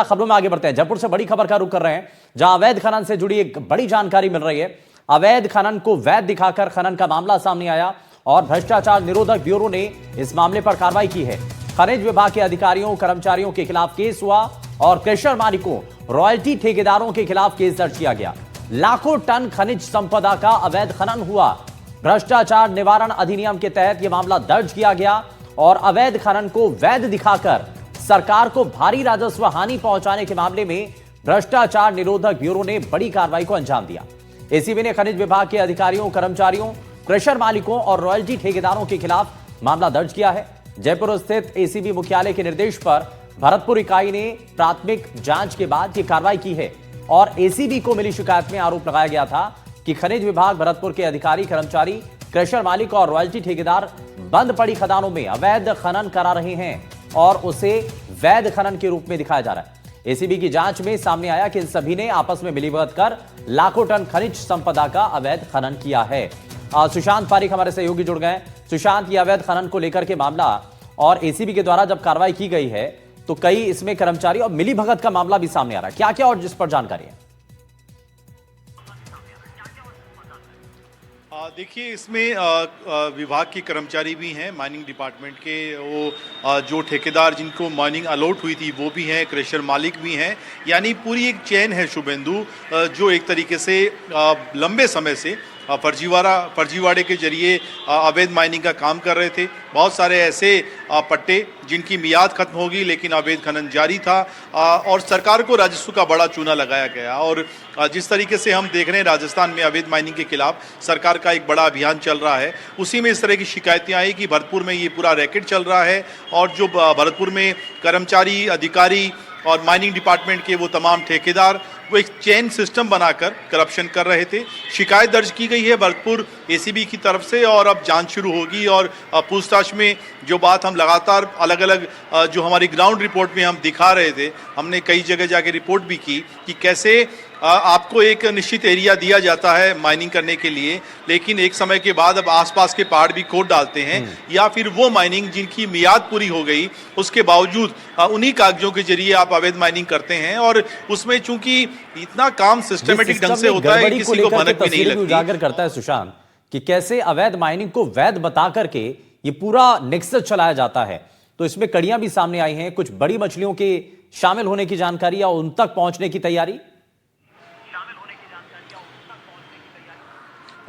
खबरों में आगे बढ़ते हैं। जयपुर से बड़ी खबर का रुख कर रहे हैं, जहां अवैध खनन से जुड़ी एक बड़ी जानकारी मिल रही है। अवैध खनन को वैध दिखाकर खनन का मामला सामने आया और भ्रष्टाचार निरोधक ब्यूरो ने इस मामले पर कार्रवाई की है। खनिज विभाग के अधिकारियों कर्मचारियों के खिलाफ केस हुआ और क्रेशर मालिकों रॉयल्टी ठेकेदारों के खिलाफ केस दर्ज किया गया। लाखों टन खनिज संपदा का अवैध खनन हुआ। भ्रष्टाचार निवारण अधिनियम के तहत यह मामला दर्ज किया गया और अवैध खनन को वैध दिखाकर सरकार को भारी राजस्व हानि पहुंचाने के मामले में भ्रष्टाचार निरोधक ब्यूरो ने बड़ी कार्रवाई को अंजाम दिया। एसीबी ने खनिज विभाग के अधिकारियों कर्मचारियों क्रेशर मालिकों और रॉयल्टी ठेकेदारों के खिलाफ मामला दर्ज किया है। जयपुर स्थित एसीबी मुख्यालय के निर्देश पर भरतपुर इकाई ने प्राथमिक जांच के बाद यह कार्रवाई की है और एसीबी को मिली शिकायत में आरोप लगाया गया था कि खनिज विभाग भरतपुर के अधिकारी कर्मचारी क्रेशर मालिक और रॉयल्टी ठेकेदार बंद पड़ी खदानों में अवैध खनन करा रहे हैं और उसे वैध खनन के रूप में दिखाया जा रहा है। एसीबी की जांच में सामने आया कि इन सभी ने आपस में मिलीभगत कर लाखों टन खनिज संपदा का अवैध खनन किया है। सुशांत पारिक हमारे सहयोगी जुड़ गए। सुशांत, ये अवैध खनन को लेकर के मामला और एसीबी के द्वारा जब कार्रवाई की गई है तो कई इसमें कर्मचारी और मिलीभगत का मामला भी सामने आ रहा है, क्या क्या और जिस पर जानकारी है? देखिए, इसमें विभाग के कर्मचारी भी हैं, माइनिंग डिपार्टमेंट के, वो जो ठेकेदार जिनको माइनिंग अलॉट हुई थी वो भी हैं, क्रेशर मालिक भी हैं, यानी पूरी एक चेन है शुभेंदु, जो एक तरीके से लंबे समय से फर्जीवाड़े के जरिए अवैध माइनिंग का काम कर रहे थे। बहुत सारे ऐसे पट्टे जिनकी मियाद खत्म होगी लेकिन अवैध खनन जारी था और सरकार को राजस्व का बड़ा चूना लगाया गया। और जिस तरीके से हम देख रहे हैं राजस्थान में अवैध माइनिंग के खिलाफ सरकार का एक बड़ा अभियान चल रहा है, उसी में इस तरह की शिकायतें आई कि भरतपुर में ये पूरा रैकेट चल रहा है और जो भरतपुर में कर्मचारी अधिकारी और माइनिंग डिपार्टमेंट के वो तमाम ठेकेदार वो एक चेन सिस्टम बनाकर करप्शन कर रहे थे। शिकायत दर्ज की गई है भरतपुर एसीबी की तरफ से और अब जांच शुरू होगी और पूछताछ में जो बात हम लगातार अलग अलग जो हमारी ग्राउंड रिपोर्ट में हम दिखा रहे थे, हमने कई जगह जाके रिपोर्ट भी की कि कैसे आपको एक निश्चित एरिया दिया जाता है माइनिंग करने के लिए, लेकिन एक समय के बाद अब आसपास के पहाड़ भी खोद डालते हैं या फिर वो माइनिंग जिनकी मियाद पूरी हो गई उसके बावजूद उन्हीं कागजों के जरिए आप अवैध माइनिंग करते हैं और उसमें चूंकि इतना काम सिस्टमेटिक ढंग से होता है किसी को भनक भी नहीं लगती। उजागर करता है सुशांत कि कैसे अवैध माइनिंग को वैध बता करके ये पूरा नेक्सस चलाया जाता है। तो इसमें कड़ियां भी सामने आई हैं, कुछ बड़ी मछलियों के शामिल होने की जानकारी या उन तक पहुंचने की तैयारी।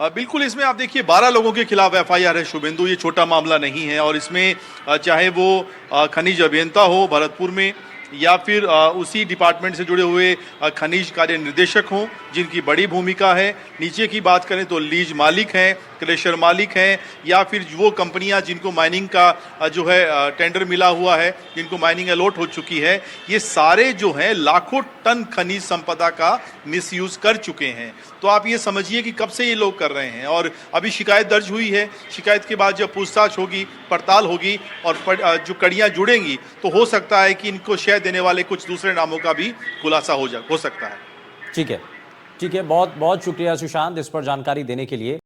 बिल्कुल, इसमें आप देखिए 12 लोगों के खिलाफ एफआईआर है शुभेंदु, ये छोटा मामला नहीं है और इसमें चाहे वो खनिज अभियंता हो भरतपुर में या फिर उसी डिपार्टमेंट से जुड़े हुए खनिज कार्य निर्देशक हों जिनकी बड़ी भूमिका है, नीचे की बात करें तो लीज मालिक हैं, क्रेशर मालिक हैं या फिर वो कंपनियां जिनको माइनिंग का जो है टेंडर मिला हुआ है, जिनको माइनिंग अलॉट हो चुकी है, ये सारे जो हैं लाखों टन खनिज संपदा का मिसयूज कर चुके हैं। तो आप ये समझिए कि कब से ये लोग कर रहे हैं और अभी शिकायत दर्ज हुई है। शिकायत के बाद जब पूछताछ होगी, पड़ताल होगी और जो कड़ियाँ जुड़ेंगी तो हो सकता है कि इनको शय देने वाले कुछ दूसरे नामों का भी खुलासा हो सकता है। ठीक है, बहुत बहुत शुक्रिया सुशांत इस पर जानकारी देने के लिए।